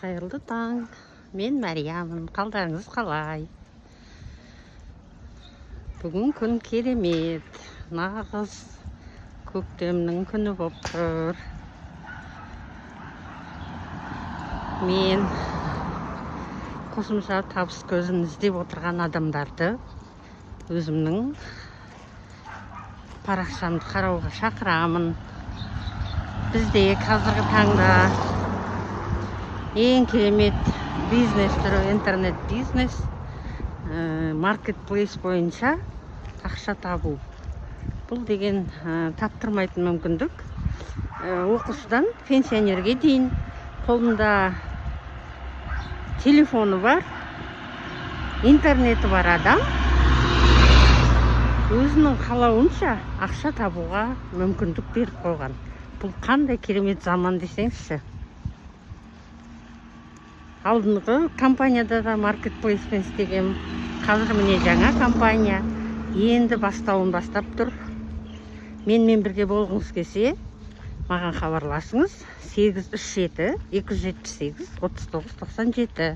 Қайырлы таң. Мен Мариямын. Қалдарыңыз қалай? Бүгін күн керемет. Нағыз көктемнің күні болып тұр. Мен қосымша табыс көзін іздеп отырған адамдарды өзімнің парақшамды қарауға шақырамын. Бізде қазіргі таңда ең керемет бизнес түрі интернет бизнес, маркетплейс бойынша ақша табу. Бұл деген таптырмайтын мүмкіндік. Оқушыдан пенсионерге дейін қолында телефоны бар, интернеті бар адам өзінің қалауынша ақша табуға мүмкіндік беріп қойған. Бұл қандай керемет заман десеңізші. Алдыңғы компанияда да маркетплейспен істеген, қазір міне жаңа компания енді бастауын бастап тұр. Менімен бірге болғыңыз келсе, маған хабарласыңыз. 837 278 3997.